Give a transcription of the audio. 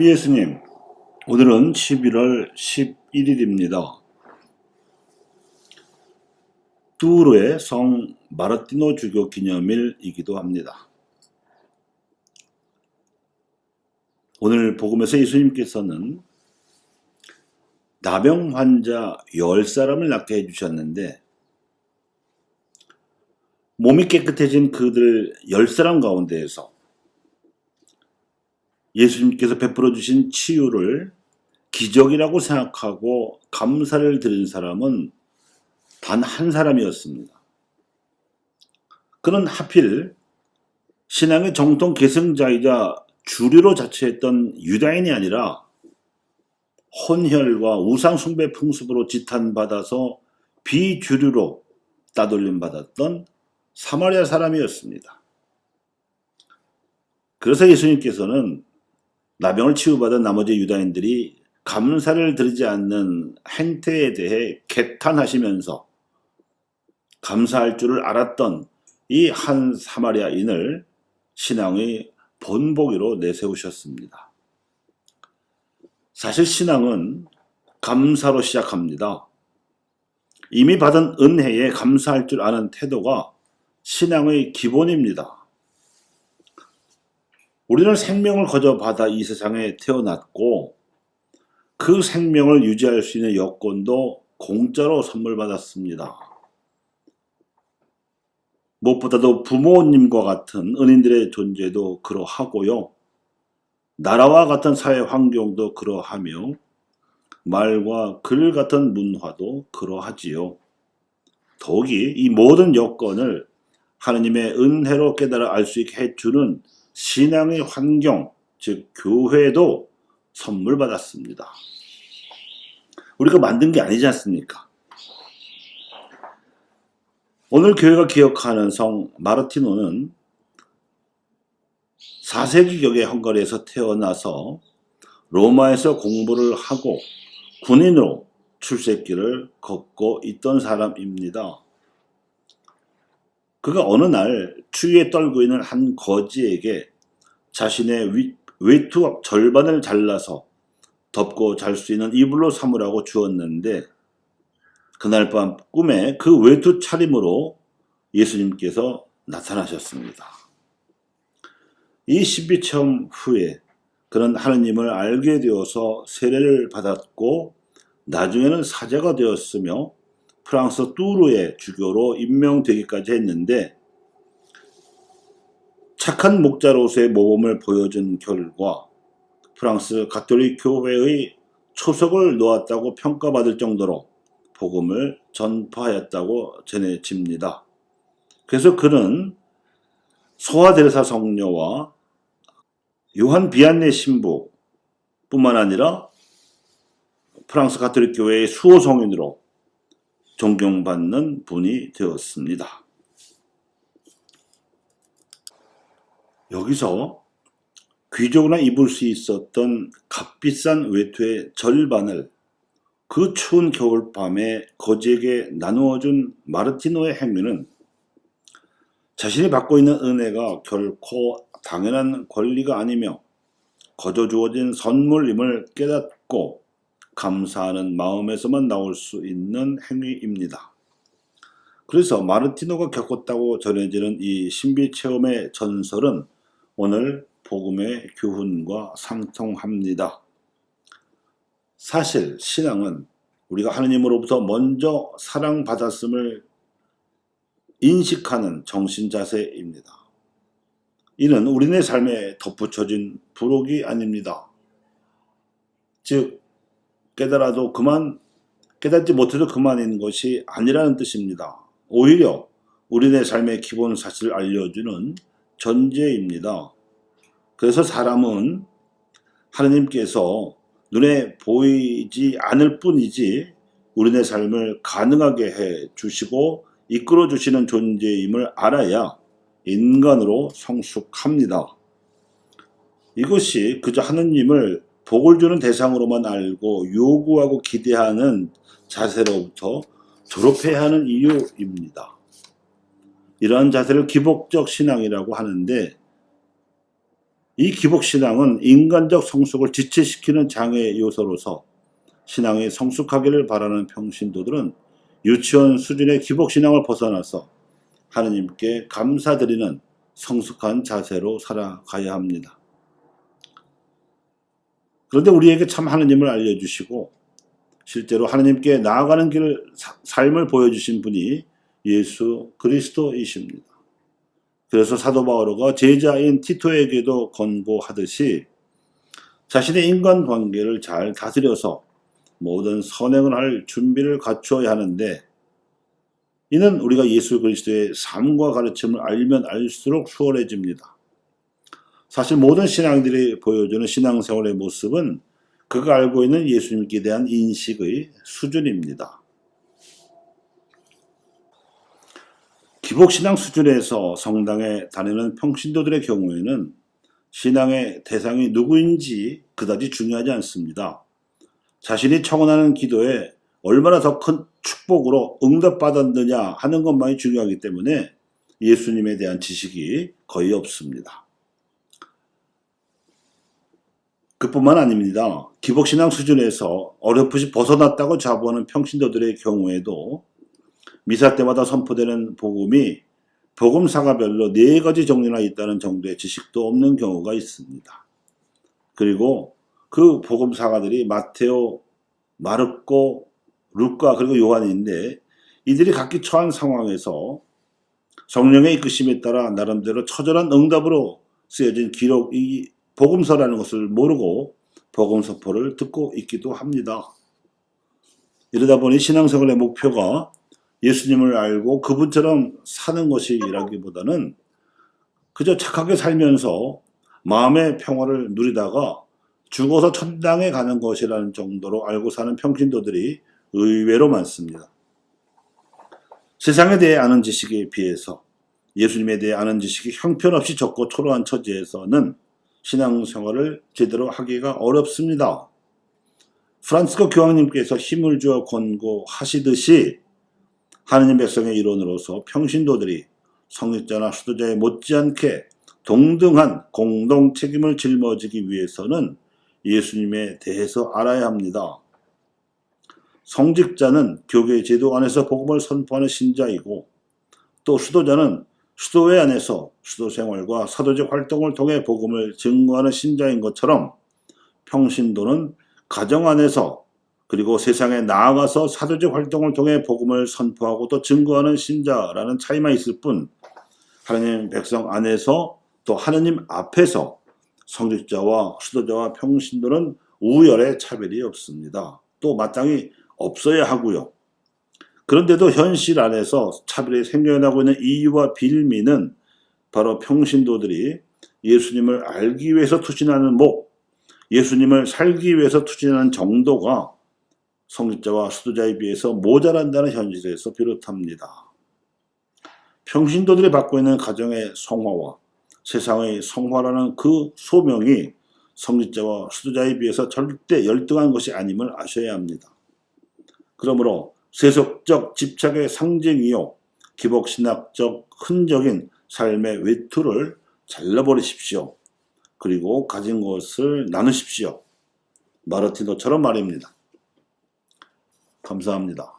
우리 예수님, 오늘은 11월 11일입니다. 뚜르의 성 마르티노 주교 기념일이기도 합니다. 오늘 복음에서 예수님께서는 나병 환자 10사람을 낫게 해주셨는데 몸이 깨끗해진 그들 10사람 가운데에서 예수님께서 베풀어 주신 치유를 기적이라고 생각하고 감사를 드린 사람은 단 한 사람이었습니다. 그는 하필 신앙의 정통 계승자이자 주류로 자처했던 유다인이 아니라 혼혈과 우상숭배 풍습으로 지탄받아서 비주류로 따돌림 받았던 사마리아 사람이었습니다. 그래서 예수님께서는 나병을 치유받은 나머지 유다인들이 감사를 드리지 않는 행태에 대해 개탄하시면서 감사할 줄을 알았던 이 한 사마리아인을 신앙의 본보기로 내세우셨습니다. 사실 신앙은 감사로 시작합니다. 이미 받은 은혜에 감사할 줄 아는 태도가 신앙의 기본입니다. 우리는 생명을 거저 받아 이 세상에 태어났고 그 생명을 유지할 수 있는 여건도 공짜로 선물 받았습니다. 무엇보다도 부모님과 같은 은인들의 존재도 그러하고요. 나라와 같은 사회 환경도 그러하며 말과 글 같은 문화도 그러하지요. 더욱이 이 모든 여건을 하느님의 은혜로 깨달아 알 수 있게 해주는 신앙의 환경, 즉 교회도 선물 받았습니다. 우리가 만든 게 아니지 않습니까? 오늘 교회가 기억하는 성 마르티노는 4세기경의 헝가리에서 태어나서 로마에서 공부를 하고 군인으로 출세길을 걷고 있던 사람입니다. 그가 어느 날 추위에 떨고 있는 한 거지에게 자신의 외투 절반을 잘라서 덮고 잘 수 있는 이불로 삼으라고 주었는데 그날 밤 꿈에 그 외투 차림으로 예수님께서 나타나셨습니다. 이 신비체험 후에 그는 하느님을 알게 되어서 세례를 받았고 나중에는 사제가 되었으며 프랑스 뚜르의 주교로 임명되기까지 했는데 착한 목자로서의 모범을 보여준 결과 프랑스 가톨릭 교회의 초석을 놓았다고 평가받을 정도로 복음을 전파하였다고 전해집니다. 그래서 그는 소아 데레사 성녀와 요한 비안네 신부 뿐만 아니라 프랑스 가톨릭 교회의 수호 성인으로 존경받는 분이 되었습니다. 여기서 귀족이나 입을 수 있었던 값비싼 외투의 절반을 그 추운 겨울밤에 거지에게 나누어준 마르티노의 행위는 자신이 받고 있는 은혜가 결코 당연한 권리가 아니며 거저 주어진 선물임을 깨닫고 감사하는 마음에서만 나올 수 있는 행위입니다. 그래서 마르티노가 겪었다고 전해지는 이 신비체험의 전설은 오늘 복음의 교훈과 상통합니다. 사실 신앙은 우리가 하느님으로부터 먼저 사랑받았음을 인식하는 정신자세입니다. 이는 우리네 삶에 덧붙여진 부록이 아닙니다. 즉 깨달아도 그만, 깨닫지 못해도 그만인 것이 아니라는 뜻입니다. 오히려 우리네 삶의 기본 사실을 알려주는 전제입니다. 그래서 사람은 하느님께서 눈에 보이지 않을 뿐이지 우리네 삶을 가능하게 해 주시고 이끌어 주시는 존재임을 알아야 인간으로 성숙합니다. 이것이 그저 하느님을 복을 주는 대상으로만 알고 요구하고 기대하는 자세로부터 졸업해야 하는 이유입니다. 이러한 자세를 기복적 신앙이라고 하는데 이 기복신앙은 인간적 성숙을 지체시키는 장애 요소로서 신앙이 성숙하기를 바라는 평신도들은 유치원 수준의 기복신앙을 벗어나서 하느님께 감사드리는 성숙한 자세로 살아가야 합니다. 그런데 우리에게 참 하느님을 알려주시고 실제로 하느님께 나아가는 삶을 보여주신 분이 예수 그리스도이십니다. 그래서 사도 바오로가 제자인 티토에게도 권고하듯이 자신의 인간관계를 잘 다스려서 모든 선행을 할 준비를 갖추어야 하는데, 이는 우리가 예수 그리스도의 삶과 가르침을 알면 알수록 수월해집니다. 사실 모든 신앙들이 보여주는 신앙생활의 모습은 그가 알고 있는 예수님께 대한 인식의 수준입니다. 기복신앙 수준에서 성당에 다니는 평신도들의 경우에는 신앙의 대상이 누구인지 그다지 중요하지 않습니다. 자신이 청원하는 기도에 얼마나 더 큰 축복으로 응답받았느냐 하는 것만이 중요하기 때문에 예수님에 대한 지식이 거의 없습니다. 그뿐만 아닙니다. 기복신앙 수준에서 어렴풋이 벗어났다고 자부하는 평신도들의 경우에도 미사 때마다 선포되는 복음이 복음사가별로 4가지 종류나 있다는 정도의 지식도 없는 경우가 있습니다. 그리고 그 복음사가들이 마테오, 마르코, 루카 그리고 요한인데, 이들이 각기 처한 상황에서 성령의 이끄심에 따라 나름대로 처절한 응답으로 쓰여진 기록, 이 복음서라는 것을 모르고 복음서포를 듣고 있기도 합니다. 이러다 보니 신앙생활의 목표가 예수님을 알고 그분처럼 사는 것이라기보다는 그저 착하게 살면서 마음의 평화를 누리다가 죽어서 천당에 가는 것이라는 정도로 알고 사는 평신도들이 의외로 많습니다. 세상에 대해 아는 지식에 비해서 예수님에 대해 아는 지식이 형편없이 적고 초라한 처지에서는 신앙생활을 제대로 하기가 어렵습니다. 프란치스코 교황님께서 힘을 주어 권고하시듯이 하느님 백성의 일원으로서 평신도들이 성직자나 수도자에 못지않게 동등한 공동 책임을 짊어지기 위해서는 예수님에 대해서 알아야 합니다. 성직자는 교회 제도 안에서 복음을 선포하는 신자이고, 또 수도자는 수도회 안에서 수도 생활과 사도적 활동을 통해 복음을 증거하는 신자인 것처럼 평신도는 가정 안에서 그리고 세상에 나아가서 사도적 활동을 통해 복음을 선포하고 또 증거하는 신자라는 차이만 있을 뿐, 하나님 백성 안에서 또 하나님 앞에서 성직자와 수도자와 평신도는 우열의 차별이 없습니다. 또 마땅히 없어야 하고요. 그런데도 현실 안에서 차별이 생겨나고 있는 이유와 빌미는 바로 평신도들이 예수님을 알기 위해서 투신하는 목, 예수님을 살기 위해서 투신하는 정도가 성직자와 수도자에 비해서 모자란다는 현실에서 비롯합니다. 평신도들이 받고 있는 가정의 성화와 세상의 성화라는 그 소명이 성직자와 수도자에 비해서 절대 열등한 것이 아님을 아셔야 합니다. 그러므로 세속적 집착의 상징이요 기복신학적 흔적인 삶의 외투를 잘라버리십시오. 그리고 가진 것을 나누십시오. 마르티노처럼 말입니다. 감사합니다.